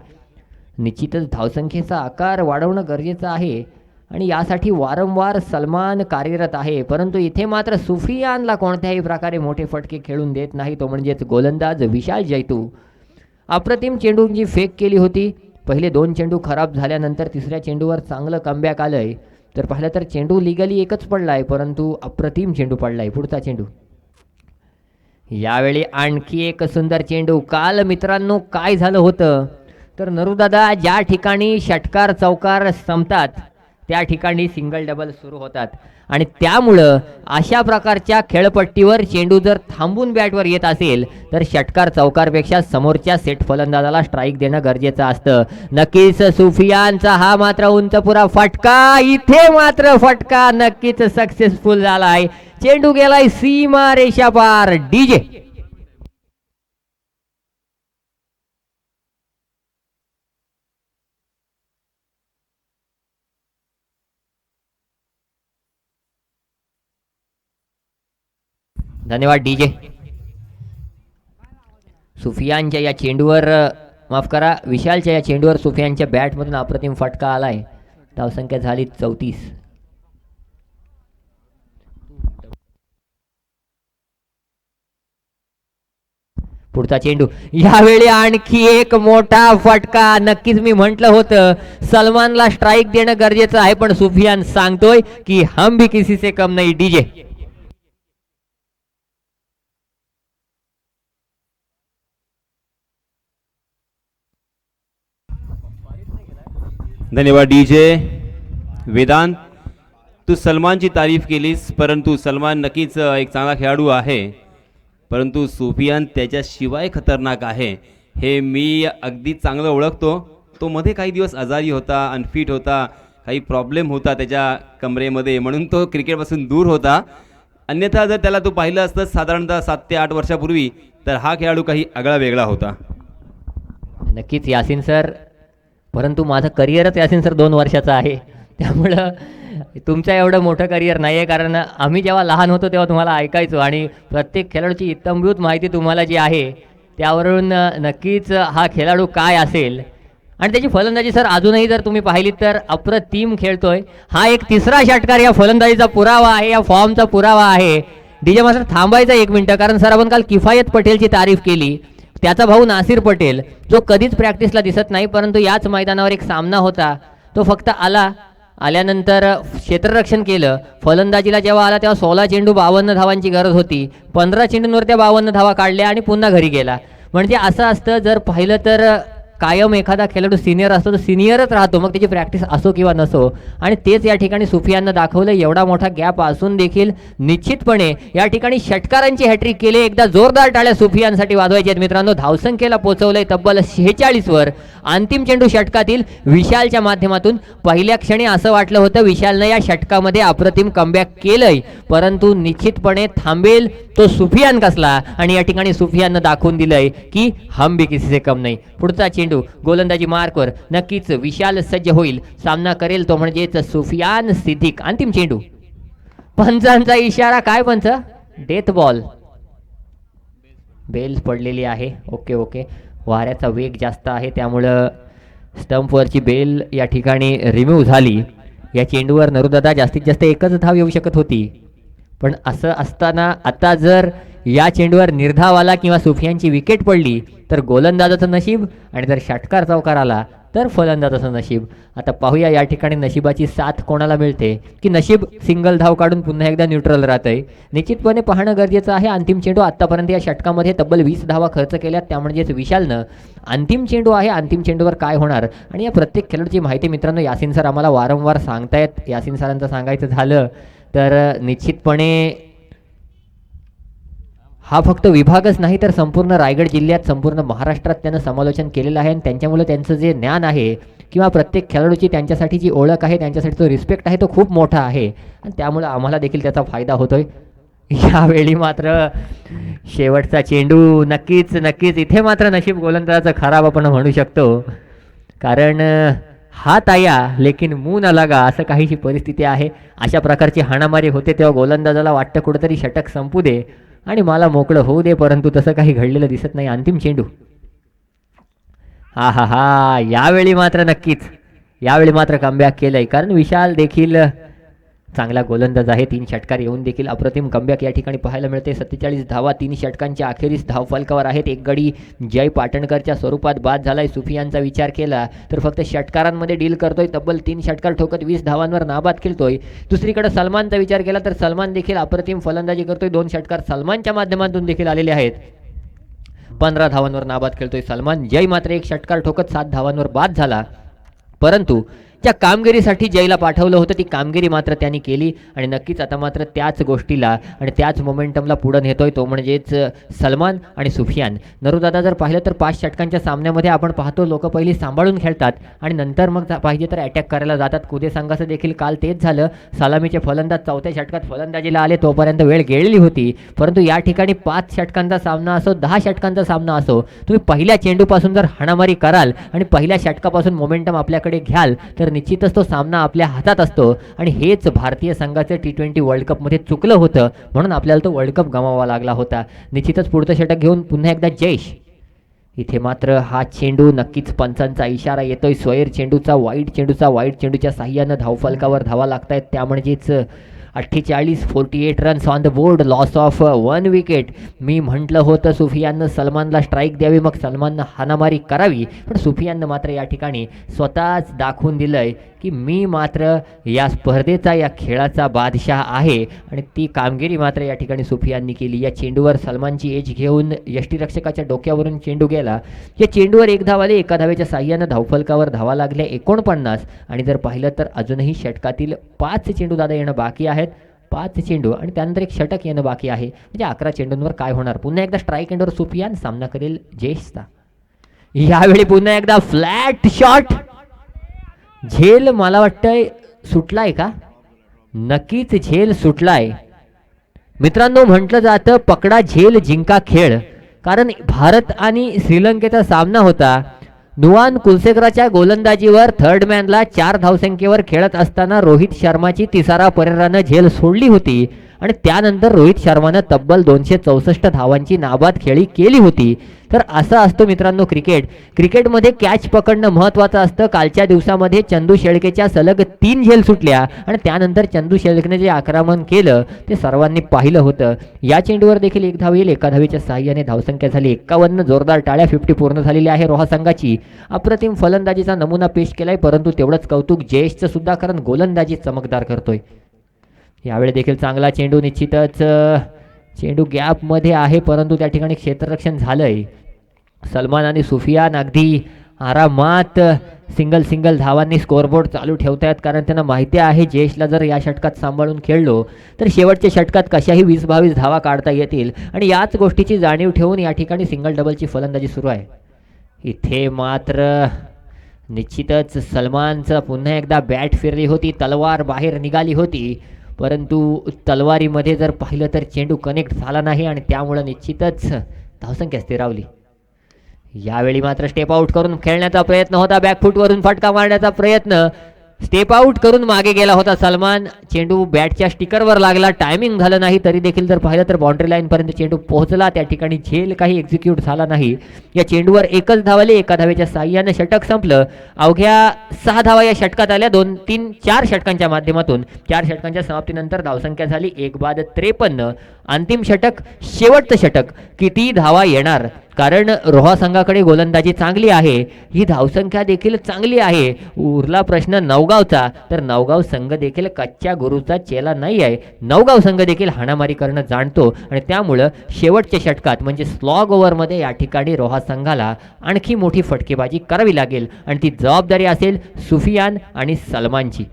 निश्चितच धावसंख्येचा आकार वाढवणं गरजेचं आहे आणि यासाठी वारंवार सलमान कार्यरत आहे. परंतु इथे मात्र सुफियानला कोणत्याही प्रकारे मोठे फटके खेळून देत नाही. तो म्हणजेच गोलंदाज विशाल जैतू. अप्रतिम चेंडूंची फेक केली होती. पहिले 2 चेंडू खराब झाल्यानंतर तिसऱ्या चेंडूवर चांगलं कमबॅक आलंय. तर पाहिलं तर चेंडू लिगली एकच पडलाय, परंतु अप्रतिम चेंडू पडलाय. पुढचा चेंडू. यावेळी आणखी एक सुंदर चेंडू. काल मित्रांनो काय झालं होतं तर नरूदादा ज्या ठिकाणी षटकार चौकार संपतात त्या ठिकाणी सिंगल डबल सुरू होतात आणि त्यामुळं अशा प्रकारच्या खेळपट्टीवर चेंडू जर थांबून बॅटवर येत असेल तर षटकार चौकारपेक्षा समोरच्या सेट फलंदाजाला स्ट्राईक देणं गरजेचं असतं. नक्कीच सुफियानचा हा मात्र उंचपुरा फटका. इथे मात्र फटका नक्कीच सक्सेसफुल झालाय. चेंडू गेलाय सीमा रेषा पार. डीजे. धन्यवाद डीजे. सुफियानच्या या चेंडूवर, माफ करा, विशालच्या या चेंडूवर सुफियानच्या बॅटमधून अप्रतिम फटका आलाय. धावसंख्या झाली 34. पुढचा चेंडू. यावेळी आणखी एक मोठा फटका. नक्कीच मी म्हटलं होतं सलमानला स्ट्राईक देणं गरजेचं आहे, पण सुफियान सांगतोय की हम भी किसी से कम नाही. डीजे. धन्यवाद डीजे वेदांत. तू सलमानची तारीफ केलीस, परंतु सलमान नक्कीच एक चांगला खेळाडू आहे, परंतु सुफियान त्याच्याशिवाय खतरनाक आहे हे मी अगदी चांगलं ओळखतो. तो मध्ये काही दिवस आजारी होता, अनफिट होता, काही प्रॉब्लेम होता त्याच्या कमरेमध्ये, म्हणून तो क्रिकेटपासून दूर होता. अन्यथा जर त्याला तू पाहिलं असतं साधारणतः 7 ते 8 वर्षापूर्वी, तर हा खेळाडू काही आगळा वेगळा होता. नक्कीच यासिन सर, परंतु माझं करिअरच यासिन सर 2 वर्षाचं आहे, त्यामुळं तुमचं एवढं मोठं करिअर नाही आहे. कारण आम्ही जेव्हा लहान होतो तेव्हा तुम्हाला ऐकायचो आणि प्रत्येक खेळाडूची इत्तंभूत माहिती तुम्हाला जी आहे त्यावरून नक्कीच हा खेळाडू काय असेल. आणि त्याची फलंदाजी सर अजूनही जर तुम्ही पाहिलीत तर अप्रतिम खेळतोय. हा एक तिसरा षटकार या फलंदाजीचा पुरावा आहे, या फॉर्मचा पुरावा आहे. डीजे मास्टर थांबायचा 1 मिनिट, कारण सर आपण काल किफायत पटेलची तारीफ केली. त्याचा भाऊ नासिर पटेल जो कधीच प्रॅक्टिसला दिसत नाही, परंतु याच मैदानावर एक सामना होता, तो फक्त आल्यानंतर क्षेत्ररक्षण केलं. फलंदाजीला जेव्हा आला तेव्हा 16 चेंडू 52 धावांची गरज होती. 15 चेंडूंवर त्या 52 धावा काढल्या आणि पुन्हा घरी गेला. म्हणजे असं असतं, जर पाहिलं तर कायम एखादा खेळाडू सिनियर असतो तर सिनियरच राहतो, मग त्याची प्रॅक्टिस असो किंवा नसो. आणि तेच या ठिकाणी सुफियाननं दाखवलं. एवढा मोठा गॅप असून देखील निश्चितपणे या ठिकाणी षटकारांची हॅट्रिक केली. एकदा जोरदार टाळ्या सुफियानसाठी वाजवायचे आहेत मित्रांनो. धावसंख्येला पोहोचवलंय तब्बल 46 वर. अंतिम चेंडू षटकातील विशालच्या माध्यमातून. पहिल्या क्षणी असं वाटलं होतं विशालनं या षटकामध्ये अप्रतिम कमबॅक केलंय, परंतु निश्चितपणे थांबेल तो सुफियान कसला. आणि या ठिकाणी सुफियाननं दाखवून दिलंय की हम भी किसी से कम नाही. पुढचा चेंडू गोलंदाजी मार्कवर नक्कीच विशाल सज्ज होईल, सामना करेल तो म्हणजेच सुफियान सिद्दीक. अंतिम चेंडू, पंचांचा इशारा. काय पंच? Death ball. बेल पडलेली आहे. ओके, वाऱ्याचा वेग जास्त आहे त्यामुळं स्टंपवरची बेल या ठिकाणी रिमूव्ह झाली. या चेंडूवर नरुदादा जास्तीत जास्त एकच धाव येऊ शकत होती, पण असं असताना आता जर या चेंडूवर निर्धाव आला किंवा सुफियानची विकेट पडली तर गोलंदाजाचं नशीब, आणि जर षटकार चौकार आला तर फलंदाजाचं नशीब. आता पाहूया या ठिकाणी नशिबाची साथ कोणाला मिळते, की नशीब सिंगल धाव काढून पुन्हा एकदा न्यूट्रल राहतंय. निश्चितपणे पाहणं गरजेचं आहे. अंतिम चेंडू आत्तापर्यंत या षटकामध्ये तब्बल 20 धावा खर्च केल्यात, त्या म्हणजेच विशालनं. अंतिम चेंडू आहे, अंतिम चेंडूवर काय होणार. आणि या प्रत्येक खेळाडूची माहिती मित्रांनो यासिन सर आम्हाला वारंवार सांगतायत. यासिन सरांचं सांगायचं झालं तर निश्चितपणे हा फक्त विभागच नाही तर संपूर्ण रायगड जिल्ह्यात, संपूर्ण महाराष्ट्रात त्यानं समालोचन केलेलं आहे. आणि त्यांच्यामुळे त्यांचं जे ज्ञान आहे किंवा प्रत्येक खेळाडूची त्यांच्यासाठी जी ओळख आहे, त्यांच्यासाठी जो रिस्पेक्ट आहे तो खूप मोठा आहे, आणि त्यामुळे आम्हाला देखील त्याचा फायदा होतोय. यावेळी मात्र शेवटचा चेंडू, नक्कीच इथे मात्र नशीब गोलंदाजाचं खराब आपण म्हणू शकतो, कारण हात आया लेकिन मुंह न लगा, असं काहीशी परिस्थिती आहे. अशा प्रकारची हाणामारी होते तेव्हा गोलंदाजाला वाटतं कुठेतरी षटक संपू दे आणि मला मोकळं होऊ दे, परंतु तसं काही घडलेलं दिसत नाही. अंतिम चेंडू, हा यावेळी मात्र कमबॅक केलंय, कारण विशाल देखील चांगला गोलंदाज आहे. 3 षटकार येऊन देखील अप्रतिम कमबॅक या ठिकाणी पाहायला मिळते. 47 धावा 3 षटकांच्या अखेरीस धावफलकावर आहेत. एक गडी जय पाटणकरच्या स्वरूपात बाद झालाय. सुफियानचा विचार केला तर फक्त षटकारांमध्ये डील करतोय, तब्बल 3 षटकार ठोकत 20 धावांवर नाबाद खेळतोय. दुसरीकडे सलमानचा विचार केला तर सलमान देखील अप्रतिम फलंदाजी करतोय. 2 षटकार सलमानच्या माध्यमातून देखील आलेले आहेत. 15 धावांवर नाबाद खेळतोय सलमान. जय मात्र 1 षटकार ठोकत 7 धावांवर बाद झाला, परंतु ज्या कामगिरीसाठी जयला पाठवलं होतं ती कामगिरी मात्र त्यांनी केली. आणि नक्कीच आता मात्र त्याच गोष्टीला आणि त्याच मोमेंटमला पुढं नेतोय तो म्हणजेच सलमान आणि सुफियान. नरुदादा जर पाहिलं तर 5 षटकांच्या सामन्यामध्ये आपण पाहतो लोक पहिली सांभाळून खेळतात आणि नंतर मग पाहिजे तर अटॅक करायला जातात. कुदे संघाचं देखील काल तेच झालं. सलामीचे फलंदाज 4थ्या षटकात फलंदाजीला आले, तोपर्यंत वेळ गेलेली होती, परंतु या ठिकाणी 5 षटकांचा सामना असो 10 षटकांचा सामना असो, तुम्ही पहिल्या चेंडूपासून जर हाणामारी कराल आणि पहिल्या षटकापासून मोमेंटम आपल्याकडे घ्याल तर निश्चितच तो सामना आपल्या हातात असतो. आणि हेच भारतीय संघाचं T20 वर्ल्ड कपमध्ये चुकलं होतं, म्हणून आपल्याला तो वर्ल्ड कप गमावा लागला होता. निश्चितच पुढचं षटक घेऊन पुन्हा एकदा जयेश. इथे मात्र हा चेंडू, नक्कीच पंचांचा इशारा येतोय. स्वैर चेंडूचा वाईट चेंडूच्या साह्यानं धावफलकावर धावा लागतायत, त्या म्हणजेच 48 runs on the board, loss of 1 wicket. मी म्हटलं होतं सुफियाननं सलमानला स्ट्राईक द्यावी, मग सलमाननं हाणामारी करावी, पण सुफियाननं मात्र या ठिकाणी स्वतःच दाखवून दिलंय की मी मात्र या स्पर्धेचा, या खेळाचा बादशाह आहे. आणि ती कामगिरी मात्र या ठिकाणी सुफियाननी केली. या चेंडूवर सलमानची एज घेऊन यष्टीरक्षकाच्या डोक्यावरून चेंडू गेला. या चेंडूवर एक धाव आली. एका धावेच्या साह्यानं धावफलकावर धावा लागल्या 49. आणि जर पाहिलं तर अजूनही षटकातील 5 चेंडू दादा येणं बाकी आहेत. 5 चेंडू आणि त्यानंतर एक षटक येणं बाकी आहे. म्हणजे 11 चेंडूंवर काय होणार. पुन्हा एकदा स्ट्राईक एंडवर सुफियान सामना करेल जयेशचा. यावेळी पुन्हा एकदा फ्लॅट शॉट. झेल मला वाटतंय सुटलाय का. नक्कीच झेल सुटलाय. मित्रांनो, म्हटलं जातं पकडा झेल जिंका खेळ. कारण भारत आणि श्रीलंकेचा सामना होता. नुवान कुलसेकराच्या गोलंदाजीवर थर्ड मॅनला 4 धावसंख्येवर खेळत असताना रोहित शर्माची तिसारा परेरानं झेल सोडली होती. आणि त्यानंतर रोहित शर्मानं तब्बल 264 धावांची नाबाद खेळी केली होती. तर असं असतो मित्रांनो क्रिकेट. क्रिकेटमध्ये कॅच पकडणं महत्त्वाचं असतं. कालच्या दिवसामध्ये चंदू शेळकेच्या सलग 3 झेल सुटल्या आणि त्यानंतर चंदू शेळकेने जे आक्रमण केलं ते सर्वांनी पाहिलं होतं. या चेंडूवर देखील एक धाव येईल. एका धावेच्या साह्याने धावसंख्या झाली 51. जोरदार टाळ्या. 50 पूर्ण झालेली आहे रोहा संघाची. अप्रतिम फलंदाजीचा नमुना पेश केलाय, परंतु तेवढंच कौतुक जयेशचं सुद्धा, कारण गोलंदाजी चमकदार करतोय. यावेळी देखील चांगला चेंडू. निश्चितच चेंडू गॅपमध्ये आहे, परंतु त्या ठिकाणी क्षेत्ररक्षण झालंय. सलमान आणि सुफियान अगदी आरामात सिंगल धावांनी स्कोअरबोर्ड चालू ठेवतायत, कारण त्यांना माहिती आहे जयेशला जर या षटकात सांभाळून खेळलो तर शेवटच्या षटकात कशाही 20-22 धावा काढता येतील. आणि याच गोष्टीची जाणीव ठेवून या ठिकाणी सिंगल डबलची फलंदाजी सुरू आहे. इथे मात्र निश्चितच सलमानचं पुन्हा एकदा बॅट फिरली होती, तलवार बाहेर निघाली होती, परंतु तलवारीमध्ये जर पाहिलं तर चेंडू कनेक्ट झाला नाही आणि त्यामुळं निश्चितच धावसंख्या स्थिरावली. यावेळी मात्र स्टेप आउट करून खेळण्याचा प्रयत्न होता. बॅकफूटवरून फटका मारण्याचा प्रयत्न. स्टेप आउट करून मागे गेला होता सलमान. चेंडू बॅटच्या स्टिकरवर लागला. टायमिंग झालं नाही, तरी देखील जर पाहिलं तर बाउंड्री लाईनपर्यंत चेंडू पोहोचला. त्या ठिकाणी झेल काही एक्झिक्यूट झाला नाही. या चेंडूवर एकच धाव आली. एका धावेच्या साह्यानं षटक संपलं. अवघ्या 6 धावा या षटकात आल्या. 2, 3, 4 षटकांच्या माध्यमातून. 4 षटकांच्या समाप्तीनंतर धावसंख्या झाली 1 बाद 53. अंतिम षटक, शेवटचं षटक. किती धावा येणार, कारण रोहा संघाकडे गोलंदाजी चांगली आहे, ही धावसंख्या देखील चांगली आहे. उरला प्रश्न नवगावचा, तर नवगाव संघ देखील कच्च्या गुरूचा चेला नाही आहे. नवगाव संघ देखील हाणामारी करणं जाणतो आणि त्यामुळं शेवटच्या षटकात म्हणजे स्लॉग ओव्हरमध्ये या ठिकाणी रोहा संघाला आणखी मोठी फटकेबाजी करावी लागेल आणि ती जबाबदारी असेल सुफियान आणि सलमानची.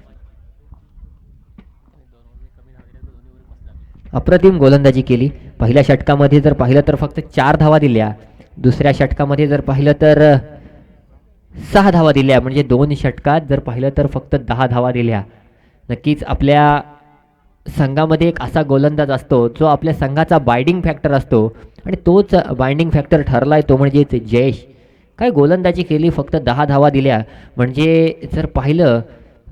अप्रतिम गोलंदाजी केली. पहिल्या षटकामध्ये जर पाहिलं तर फक्त 4 धावा दिल्या. दुसऱ्या षटकामध्ये जर पाहिलं तर 6 धावा दिल्या. म्हणजे 2 षटकात जर पाहिलं तर फक्त 10 धावा दिल्या. नक्कीच आपल्या संघामध्ये एक असा गोलंदाज असतो जो आपल्या संघाचा बाइंडिंग फॅक्टर असतो आणि तोच बाइंडिंग फॅक्टर ठरलाय, तो म्हणजेच जयेश. काय गोलंदाजी केली, फक्त 10 धावा दिल्या. म्हणजे जर पाहिलं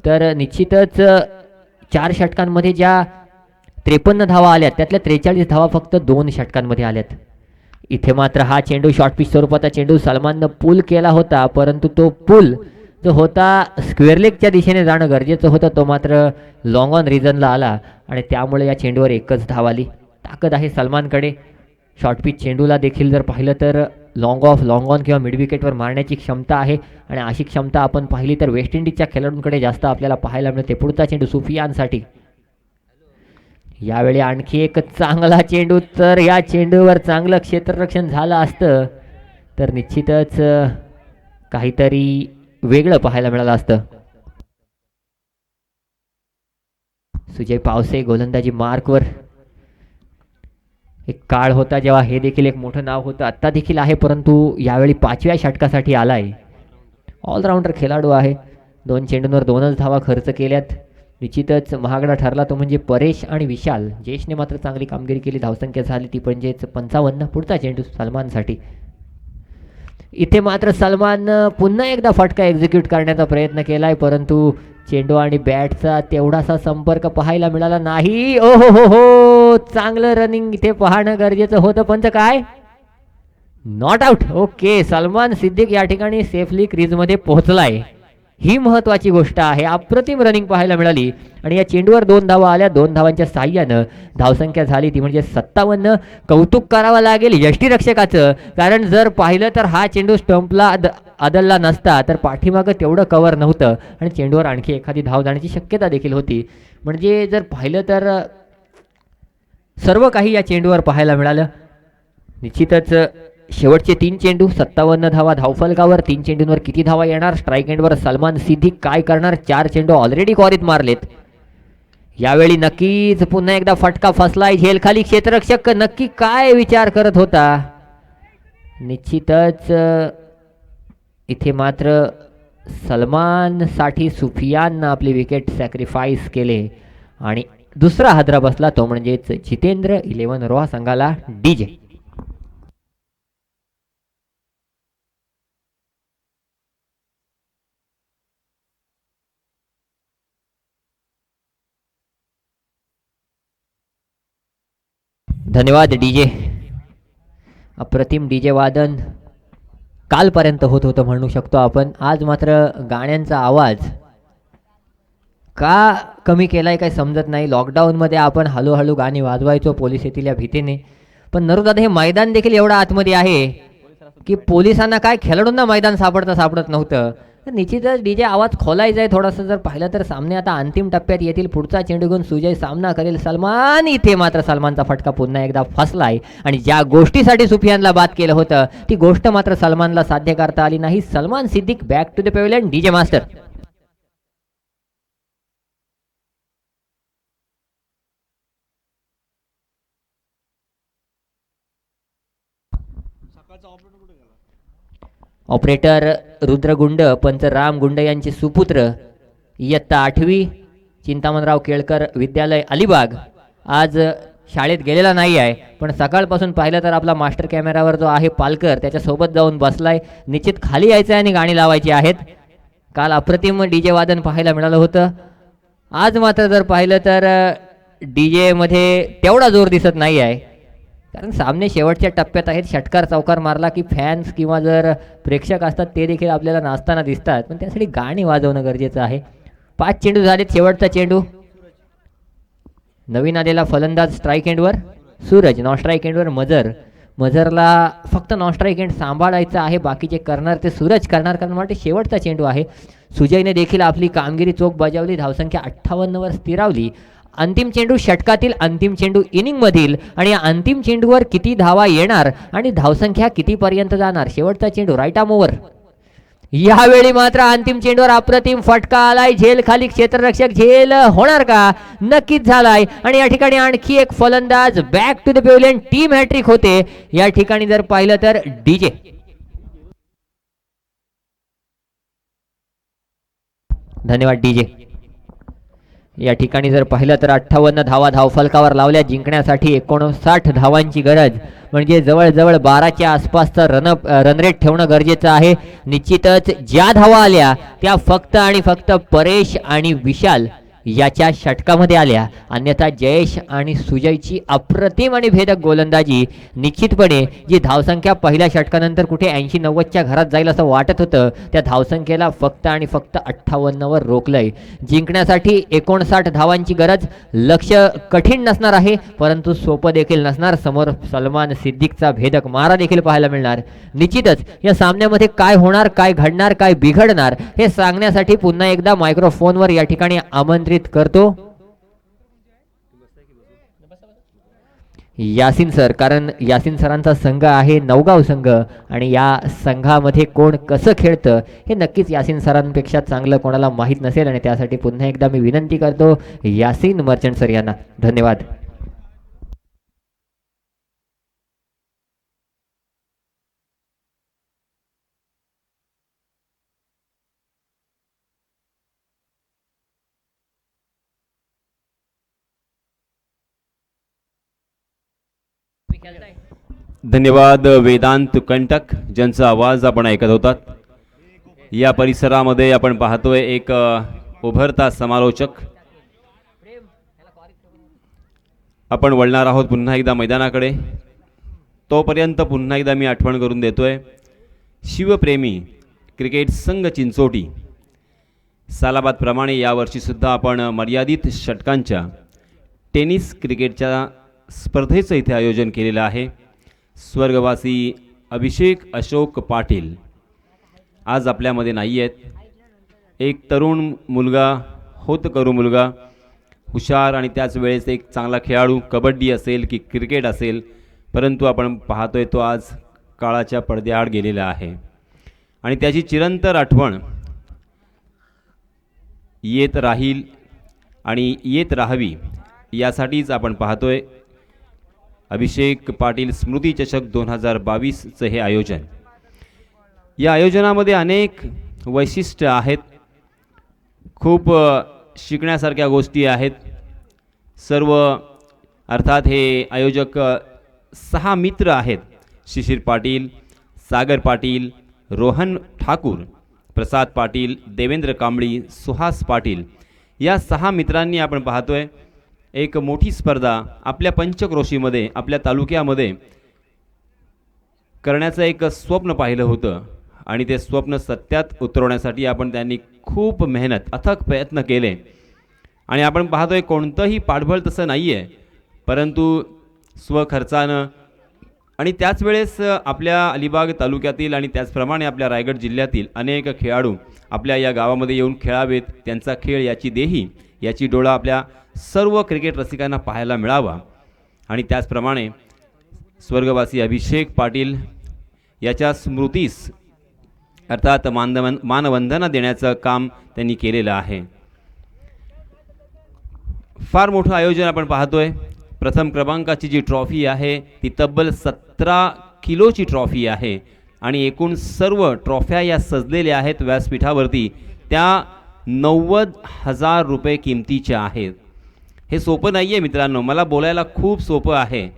तर निश्चितच 4 षटकांमध्ये ज्या 53 धावा आल्यात त्यातल्या 43 धावा फक्त 2 षटकांमध्ये आल्यात. इथे मात्र हा चेंडू शॉर्ट पिच स्वरूपाचा चेंडू सलमाननं पूल केला होता, परंतु तो पूल जो होता स्क्वेअर लेगच्या दिशेने जाणं गरजेचं होतं, तो मात्र लॉंग ऑन रिजनला आला आणि त्यामुळे या चेंडूवर एकच धाव आली. ताकद आहे सलमानकडे. शॉर्ट पिच चेंडूला देखील जर पाहिलं तर लॉंग ऑफ, लॉंग ऑन किंवा मिड विकेटवर मारण्याची क्षमता आहे आणि अशी क्षमता आपण पाहिली तर वेस्ट इंडिजच्या खेळाडूंकडे जास्त आपल्याला पाहायला मिळते. पुढचा चेंडू सुफियानसाठी. यावेळी आणखी एक चांगला चेंडू. तर या चेंडूवर चांगलं क्षेत्ररक्षण झालं असतं तर निश्चितच काहीतरी वेगळं पाहायला मिळालं असतं. सुजय पावसे गोलंदाजी मार्कवर. एक काळ होता जेव्हा हे देखील एक मोठं नाव होतं, आत्ता देखील आहे, परंतु यावेळी 5व्या षटकासाठी आलाय. ऑलराऊंडर खेळाडू आहे. 2 चेंडूंवर 2च धावा खर्च केल्यात. निश्चितच महागडा ठरला तो म्हणजे परेश आणि विशाल. जयेशने मात्र चांगली कामगिरी केली. धावसंख्या झाली ती म्हणजेच 55. पुढचा चेंडू सलमानसाठी. इथे मात्र सलमान पुन्हा एकदा फटका एक्झिक्यूट करण्याचा प्रयत्न केलाय, परंतु चेंडू आणि बॅटचा तेवढासा संपर्क पाहायला मिळाला नाही. ओ हो हो हो, चांगलं रनिंग इथे पाहणं गरजेचं होतं. पंच काय, not out. Okay, Salman Siddiq या ठिकाणी सेफली क्रीजमध्ये पोहोचलाय. ही महत्त्वाची गोष्ट आहे. अप्रतिम रनिंग पाहायला मिळाली आणि या चेंडूवर 2 धावा आल्या. 2 धावांच्या साह्यानं धावसंख्या झाली ती म्हणजे 57. कौतुक करावं लागेल यष्टीरक्षकाचं, कारण जर पाहिलं तर हा चेंडू स्टंपला आदलला नसता तर पाठीमागं तेवढं कव्हर नव्हतं आणि चेंडूवर आणखी एखादी धाव जाण्याची शक्यता देखील होती. म्हणजे जर पाहिलं तर सर्व काही या चेंडूवर पाहायला मिळालं. निश्चितच शेवटचे 3 चेंडू 57 धावा धावफलकावर. 3 चेंडूंवर किती धावा येणार? स्ट्राईक एंडवर सलमान सिद्दीक काय करणार? 4 चेंडू ऑलरेडी कॉरीत मारलेत. यावेळी नक्कीच पुन्हा एकदा फटका फसलाय. झेलखाली क्षेत्ररक्षक नक्की काय विचार करत होता? निश्चितच इथे मात्र सलमानसाठी सुफियाननं आपली विकेट सॅक्रिफाईस केले आणि दुसरा हादरा बसला, तो म्हणजेच जितेंद्र 11 रोहा संघाला डीजे. धन्यवाद डीजे. अप्रतिम डीजे वादन कालपर्यंत होत होतं म्हणू शकतो आपण. आज मात्र गाण्यांचा आवाज का कमी केलाय काय समजत नाही. लॉकडाऊनमध्ये आपण हळूहळू गाणी वाजवायचो पोलीस येतील या भीतीने, पण नरुदादा हे मैदान देखील एवढं आतमध्ये आहे की पोलिसांना काय खेळाडूंना मैदान सापडत नव्हतं. तर निश्चितच डीजे आवाज खोलायचा आहे थोडासा. जर पाहिलं तर सामने आता अंतिम टप्प्यात येतील. पुढचा चेंडू घेऊन सुजय सामना करेल सलमान. इथे मात्र सलमानचा फटका पुन्हा एकदा फसलाय आणि ज्या गोष्टीसाठी सुफियानला बाद केलं होतं ती गोष्ट मात्र सलमानला साध्य करता आली नाही. Salman Siddiq back to the pavilion. DJ master. Operator Rudragund पंच राम गुंड यांचे सुपुत्र इयत्ता 8वी चिंतामणराव केळकर विद्यालय अलिबाग आज शाळेत गेलेला नाही आहे, पण सकाळपासून पाहिलं तर आपला मास्टर कॅमेरावर जो आहे पालकर त्याच्यासोबत जाऊन बसलाय. निश्चित खाली यायचं आहे आणि गाणी लावायची आहेत. काल अप्रतिम डीजे वादन पाहायला मिळालं होतं. आज मात्र जर पाहिलं तर डीजे मध्ये तेवढा जोर दिसत नाही आहे, कारण सामने शेवटच्या टप्प्यात आहेत. षटकार चौकार मारला की फॅन्स किंवा जर प्रेक्षक असतात ते देखील आपल्याला नाचताना दिसतात, पण त्यासाठी गाणी वाजवणं गरजेचं आहे. 5 चेंडू झालेत. शेवटचा चेंडू. नवीन आलेला फलंदाज स्ट्राईक एंडवर सूरज, नॉन स्ट्राईक एंडवर मजरला फक्त नॉन स्ट्राईक एंड सांभाळायचं आहे. बाकीचे करणार ते सूरज करणार, कारण वाटते शेवटचा चेंडू आहे. सुजयने देखील आपली कामगिरी चोख बजावली. धावसंख्या 58 वर स्थिरावली. अंतिम चेंडू षटकातील अंतिम चेंडू इनिंगमधील आणि या अंतिम चेंडूवर किती धावा येणार आणि धावसंख्या कितीपर्यंत जाणार? शेवटचा चेंडू राईट आर्म ओव्हर. यावेळी मात्र अंतिम चेंडूवर अप्रतिम फटका आलाय. झेल खाली क्षेत्ररक्षक. झेल होणार का? नक्कीच झालाय. आणि या ठिकाणी आणखी एक फलंदाज back to the pavilion. Team hattrick होते या ठिकाणी जर पाहिलं तर डीजे. धन्यवाद डीजे. या ठिकाणी जर पाहिलं तर 58 धावा धावफलकावर लावल्या. जिंकण्यासाठी 59 धावांची गरज, म्हणजे जवळजवळ 12च्या आसपासचा रन रेट ठेवणं गरजेचं आहे. निश्चितच ज्या धावा आल्या त्या फक्त आणि फक्त परेश आणि विशाल याच्या षटकामध्ये आल्या, अन्यथा जयेश आणि सुजयची अप्रतिम आणि भेदक गोलंदाजी. निश्चितपणे जी धावसंख्या पहिल्या षटकानंतर कुठे 80-90च्या घरात जाईल असं वाटत होतं, त्या धावसंख्येला फक्त आणि फक्त 58 वर रोखलंय. जिंकण्यासाठी 59 धावांची गरज. लक्ष कठीण नसणार आहे, परंतु सोपं देखील नसणार. समोर सलमान सिद्दीकचा भेदक मारा देखील पाहायला मिळणार. निश्चितच या सामन्यामध्ये काय होणार, काय घडणार, काय बिघडणार हे सांगण्यासाठी पुन्हा एकदा मायक्रोफोनवर या ठिकाणी आमंत्रित करतो यासिन सर, कारण यासिन सरांचा संघ आहे नवगाव संघ आणि या संघामध्ये कोण कसं खेळतं हे नक्कीच यासिन सरांपेक्षा चांगलं कोणाला माहीत नसेल, आणि त्यासाठी पुन्हा एकदा मी विनंती करतो यासिन मर्चंट सर यांना. धन्यवाद. धन्यवाद वेदांत कंटक, ज्यांचा आवाज आपण ऐकत होतात. या परिसरामध्ये आपण पाहतोय एक उभरता समालोचक. आपण वळणार आहोत पुन्हा एकदा मैदानाकडे. तोपर्यंत पुन्हा एकदा मी आठवण करून देतोय, शिवप्रेमी क्रिकेट संघ चिंचोटी सालाबादप्रमाणे यावर्षीसुद्धा आपण मर्यादित षटकांच्या टेनिस क्रिकेटच्या स्पर्धेचं इथे आयोजन केलेलं आहे. स्वर्गवासी अभिषेक अशोक पाटील आज आपल्यामध्ये नाही आहेत. एक तरुण मुलगा, होतकरू मुलगा, हुशार आणि त्याच वेळेस एक चांगला खेळाडू, कबड्डी असेल की क्रिकेट असेल, परंतु आपण पाहतोय तो आज काळाच्या पडद्याआड गेलेला आहे आणि त्याची चिरंतर आठवण येत राहील आणि येत राहावी यासाठीच आपण पाहतोय अभिषेक पाटील स्मृती चषक 2022चं हे आयोजन. या आयोजनामध्ये अनेक वैशिष्ट्य आहेत, खूप शिकण्यासारख्या गोष्टी आहेत. सर्व अर्थात हे आयोजक 6 मित्र आहेत. शिशिर पाटील, सागर पाटील, रोहन ठाकूर, प्रसाद पाटील, देवेंद्र कांबळी, सुहास पाटील या 6 मित्रांनी आपण पाहतोय एक मोठी स्पर्धा आपल्या पंचक्रोशीमध्ये, आपल्या तालुक्यामध्ये करण्याचं एक स्वप्न पाहिलं होतं आणि ते स्वप्न सत्यात उतरवण्यासाठी त्यांनी खूप मेहनत, अथक प्रयत्न केले आणि आपण पाहतोय कोणतंही पाठबळ तसं नाही आहे, परंतु स्वखर्चानं आणि त्याच वेळेस आपल्या अलिबाग तालुक्यातील आणि त्याचप्रमाणे आपल्या रायगड जिल्ह्यातील अनेक खेळाडू आपल्या या गावामध्ये येऊन खेळावेत, त्यांचा खेळ याची देही याची डोळा आपल्या सर्व क्रिकेट रसिकांना पाहायला मिळावा आणि त्याचप्रमाणे स्वर्गवासी अभिषेक पाटील याच्या स्मृतीस अर्थात मानवंदना देण्याचं काम त्यांनी केलेलं आहे. फार मोठं आयोजन आपण पाहतोय. प्रथम क्रमांकाची जी ट्रॉफी आहे ती तब्बल 17 किलोची ट्रॉफी आहे आणि एकूण सर्व ट्रॉफ्या या सजलेल्या आहेत व्यासपीठावरती, त्या 90,000 रुपये किमतीच्या आहेत. हे सोपं नाही आहे मित्रांनो. मला बोलायला खूप सोपं आहे,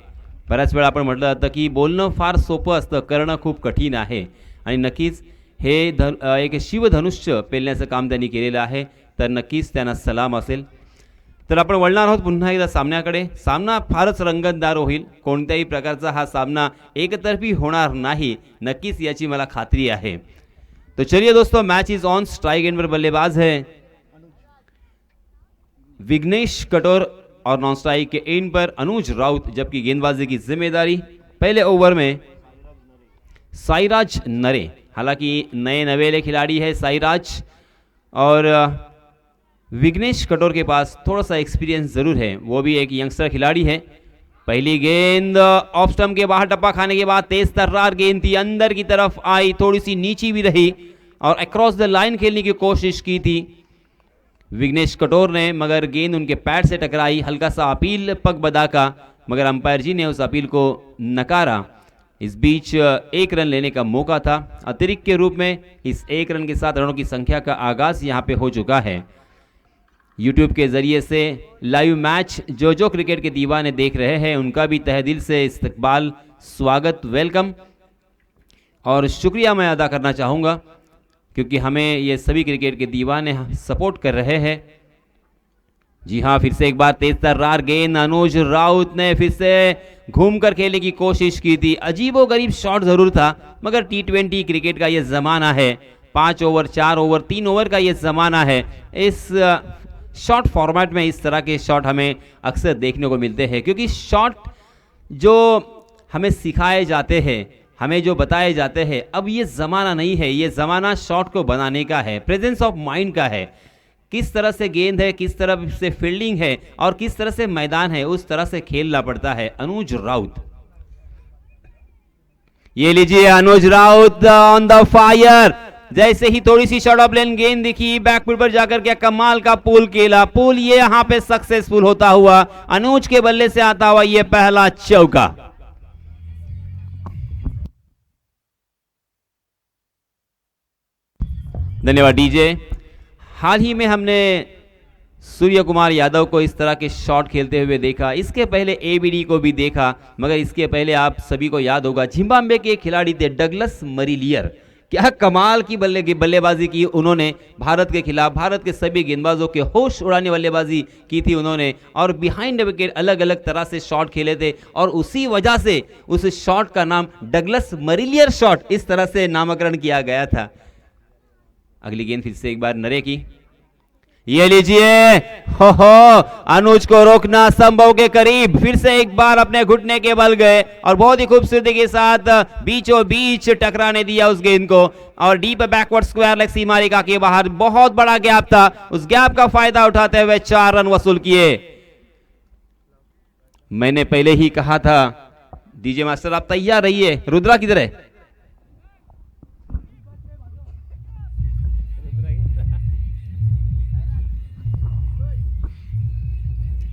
बऱ्याच वेळा आपण म्हटलं जातं की बोलणं फार सोपं असतं, करणं खूप कठीण आहे आणि नक्कीच हे एक शिवधनुष्य पेलण्याचं काम त्यांनी केलेलं आहे, तर नक्कीच त्यांना सलाम असेल. तर आपण वळणार आहोत पुन्हा एकदा सामन्याकडे. सामना फारच रंगतदार होईल. कोणत्याही प्रकारचा हा सामना एकतर्फी होणार नाही, नक्कीच याची मला खात्री आहे. तो चलिए दोस्तों, match is on. Strike end पर बल्लेबाज है विघ्नेश कटोर और नॉन स्ट्राइक के एंड पर अनुज राउत, जबकि गेंदबाजी की जिम्मेदारी पहले ओवर में साईराज नरे. हालांकि नए नवेले खिलाड़ी है साईराज और विघ्नेश कटोर के पास थोड़ा सा एक्सपीरियंस ज़रूर है, वो भी एक यंगस्टर खिलाड़ी है. पहली गेंद ऑफ स्टंप के बाहर टप्पा खाने के बाद तेज तर्रार गेंद थी, अंदर की तरफ आई, थोड़ी सी नीची भी रही और अक्रॉस द लाइन खेलने की कोशिश की थी विघ्नेश कटोर ने, मगर गेंद उनके पैड से टकराई. हल्का सा अपील पग बदा का, मगर अंपायर जी ने उस अपील को नकारा. इस बीच 1 रन लेने का मौका था. अतिरिक्त के रूप में इस 1 रन के साथ रनों की संख्या का आगाज यहां पे हो चुका है. यूट्यूब के ज़रिए से लाइव मैच जो क्रिकेट के दीवाने देख रहे हैं उनका भी तहे दिल से इस्तकबाल, स्वागत, वेलकम और शुक्रिया मैं अदा करना चाहूँगा, क्योंकि हमें ये सभी क्रिकेट के दीवाने सपोर्ट कर रहे हैं. जी हाँ, फिर से एक बार तेज तर्रार गेंद, अनुज राउत ने फिर से घूमकर खेलने की कोशिश की थी. अजीबोगरीब शॉट ज़रूर था, मगर T20 क्रिकेट का ये ज़माना है, 5 ओवर, 4 ओवर, 3 ओवर का ये ज़माना है. इस शॉर्ट फॉर्मेट में इस तरह के शॉट हमें अक्सर देखने को मिलते हैं, क्योंकि शॉट जो हमें सिखाए जाते हैं, हमें जो बताए जाते हैं, अब ये ज़माना नहीं है. ये ज़माना शॉट को बनाने का है, प्रेजेंस ऑफ माइंड का है. किस तरह से गेंद है, किस तरह से फील्डिंग है और किस तरह से मैदान है, उस तरह से खेलना पड़ता है. अनुज राउत, ये लीजिए Anuj Raut on the fire. जैसे ही थोड़ी सी शॉर्ट ऑफ लेन गेंद दिखी, बैकफुट पर जाकर क्या कमाल का पुल खेला. पुल ये यहां पे सक्सेसफुल होता हुआ अनुज के बल्ले से आता हुआ ये पहला चौका. धन्यवाद डीजे. हाल ही में हमने सूर्य कुमार यादव को इस तरह के शॉट खेलते हुए देखा. इसके पहले एबीडी को भी देखा, मगर इसके पहले आप सभी को याद होगा जिम्बाब्वे के खिलाड़ी थे डगलस मरीलियर. क्या कमाल की बल्लेबाजी की उन्होंने भारत के खिलाफ. भारत के सभी गेंदबाजों के होश उड़ाने बल्लेबाजी की थी उन्होंने, और बिहाइंड विकेट अलग अलग तरह से शॉट खेले थे, और उसी वजह से उस शॉट का नाम डगलस मरीलियर शॉट इस तरह से नामकरण किया गया था. अगली गेंद फिर से एक बार नरे की. ये लीजिए, हो अनुज को रोकना संभव के करीब, फिर से एक बार अपने घुटने के बल गए और बहुत ही खूबसूरती के साथ बीचों बीच टकराने दिया उस गेंद को और डीप बैकवर्ड स्क्वायर लेग सीमा रेखा के बाहर। बहुत बड़ा गैप था, उस गैप का फायदा उठाते हुए 4 रन वसूल किए। मैंने पहले ही कहा था डीजे मास्टर आप तैयार रहिए। रुद्रा किधर है?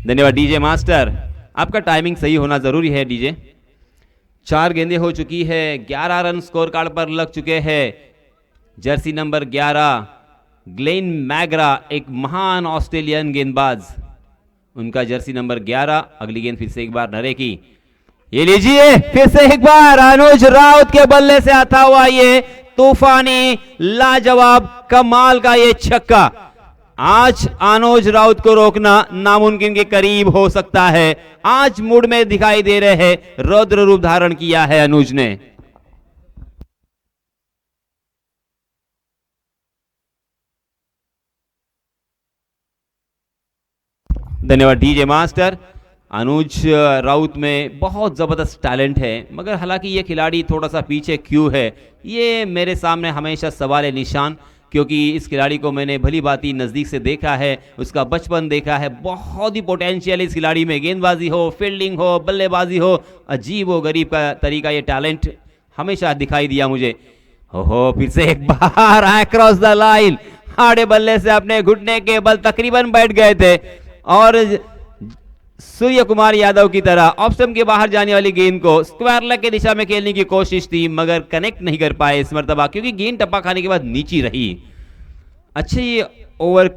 धन्यवाद डीजे मास्टर, आपका टाइमिंग सही होना जरूरी है डीजे। 4 गेंदें हो चुकी है, 11 रन स्कोर कार्ड पर लग चुके हैं। जर्सी नंबर 11 ग्लेन मैग्रा, एक महान ऑस्ट्रेलियन गेंदबाज, उनका जर्सी नंबर 11। अगली गेंद फिर से एक बार नरे की, ये लीजिए फिर से एक बार अनुज राउत के बल्ले से आता हुआ ये तूफानी लाजवाब कमाल का ये छक्का। आज अनुज राउत को रोकना नामुमकिन के करीब हो सकता है। आज मूड में दिखाई दे रहे हैं, रौद्र रूप धारण किया है अनुज ने। धन्यवाद डीजे मास्टर। अनुज राउत में बहुत जबरदस्त टैलेंट है, मगर हालांकि ये खिलाड़ी थोड़ा सा पीछे क्यों है, ये मेरे सामने हमेशा सवाल है निशान, क्योंकि इस खिलाड़ी को मैंने भली भांति नज़दीक से देखा है, उसका बचपन देखा है। बहुत ही पोटेंशियल इस खिलाड़ी में, गेंदबाजी हो, फील्डिंग हो, बल्लेबाजी हो, अजीब व गरीब का तरीका, ये टैलेंट हमेशा दिखाई दिया मुझे। हो फिर से एक बार अक्रॉस द लाइन, आड़े बल्ले से अपने घुटने के बल तकरीबन बैठ गए थे और सूर्य कुमार यादव की तरह ऑफ स्टंप के बाहर जाने वाली गेंद को स्क्वायर लेग की दिशा में खेलने की कोशिश थी, मगर कनेक्ट नहीं कर पाए इस मर्तबा, क्योंकि गेंद टप्पा खाने के बाद नीची रही। अच्छे ये ओवर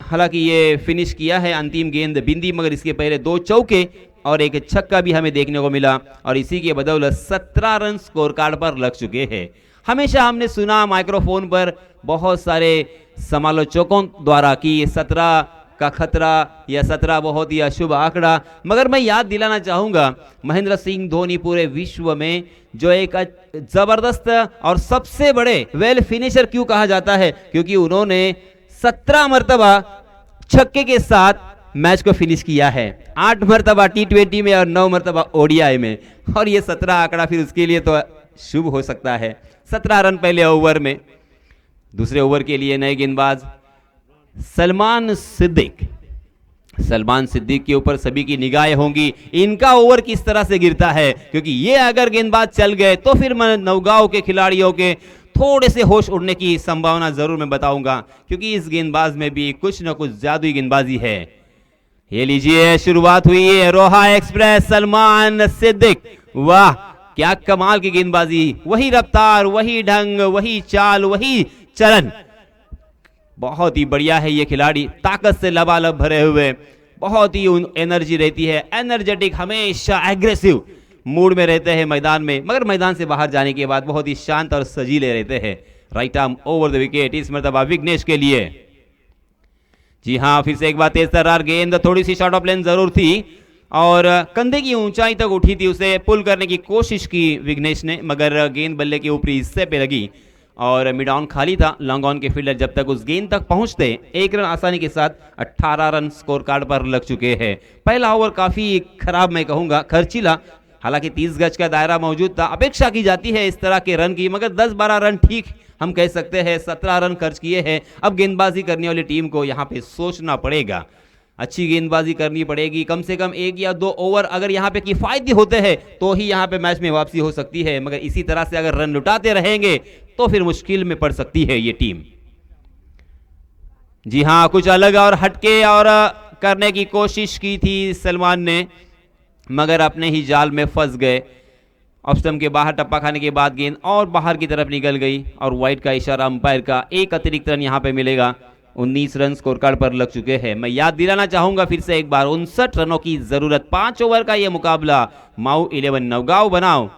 हालांकि ये फिनिश किया है अंतिम गेंद बिंदी, मगर इसके पहले 2 चौके और एक छक्का भी हमें देखने को मिला और इसी के बदौलत 17 रन स्कोर कार्ड पर लग चुके हैं। हमेशा हमने सुना माइक्रोफोन पर बहुत सारे समालोचकों द्वारा कि ये 17 का खतरा या 17 बहुत ही अशुभ आंकड़ा, मगर मैं याद दिलाना चाहूंगा महेंद्र सिंह धोनी पूरे विश्व में जो एक जबरदस्त और सबसे बड़े वेल फिनिशर क्यों कहा जाता है, क्योंकि उन्होंने 17 मरतबा छक्के के साथ मैच को फिनिश किया है, 8 मरतबा T20 में और 9 मरतबा ODI में, और ये 17 आंकड़ा फिर उसके लिए तो शुभ हो सकता है। 17 रन पहले ओवर में। दूसरे ओवर के लिए नए गेंदबाज सलमान सिद्दीक। सलमान सिद्दीक के ऊपर सभी की निगाहें होंगी, इनका ओवर किस तरह से गिरता है, क्योंकि ये अगर गेंदबाज चल गए तो फिर मैं नौगांव के खिलाड़ियों के थोड़े से होश उड़ने की संभावना जरूर मैं बताऊंगा, क्योंकि इस गेंदबाज में भी कुछ न कुछ जादुई गेंदबाजी है। ये लीजिए शुरुआत हुई है रोहा एक्सप्रेस, सलमान सिद्दीक, वाह क्या कमाल की गेंदबाजी, वही रफ्तार, वही ढंग, वही चाल, वही चलन, बहुत ही बढ़िया है ये खिलाड़ी, ताकत से लबालब भरे हुए, बहुत ही एनर्जी रहती है, एनर्जेटिक, हमेशा एग्रेसिव मूड में रहते हैं मैदान में, मगर मैदान से बाहर जाने के बाद बहुत ही शांत और सजीले रहते हैं। Right arm over the wicket इस मरतबा विघ्नेश के लिए। जी हाँ, फिर से एक बार तेज तर्रार गेंद, थोड़ी सी शॉर्ट ऑफ लेंथ जरूर थी और कंधे की ऊंचाई तक उठी थी, उसे पुल करने की कोशिश की विघ्नेश ने, मगर गेंद बल्ले के ऊपरी हिस्से पे लगी और मिड ऑन खाली था। लॉन्ग ऑन के फील्डर जब तक उस गेंद तक पहुंचते 1 रन आसानी के साथ 18 रन स्कोर कार्ड पर लग चुके हैं। पहला ओवर काफी खराब मैं कहूंगा, खर्चीला, हालांकि 30 गज का दायरा मौजूद था, अपेक्षा की जाती है इस तरह के रन की, मगर 10-12 रन ठीक हम कह सकते हैं। 17 रन खर्च किए हैं। अब गेंदबाजी करने वाली टीम को यहाँ पे सोचना पड़ेगा, अच्छी गेंदबाजी करनी पड़ेगी, कम से कम 1 या 2 ओवर अगर यहाँ पे किफायती होते हैं तो ही यहाँ पे मैच में वापसी हो सकती है, मगर इसी तरह से अगर रन लुटाते रहेंगे तो फिर मुश्किल में पड़ सकती है ये टीम। जी हाँ, कुछ अलग और हटके और करने की कोशिश की थी सलमान ने, मगर अपने ही जाल में फंस गए। ऑफ स्टंप के बाहर टप्पा खाने के बाद गेंद और बाहर की तरफ निकल गई और वाइड का इशारा अंपायर का, एक अतिरिक्त रन यहाँ पे मिलेगा। 19 रन स्कोर कार्ड पर लग चुके हैं। मैं याद दिलाना चाहूंगा फिर से एक बार 59 रनों की जरूरत, 5 ओवर का यह मुकाबला माऊ 11 नौगांव बनाओ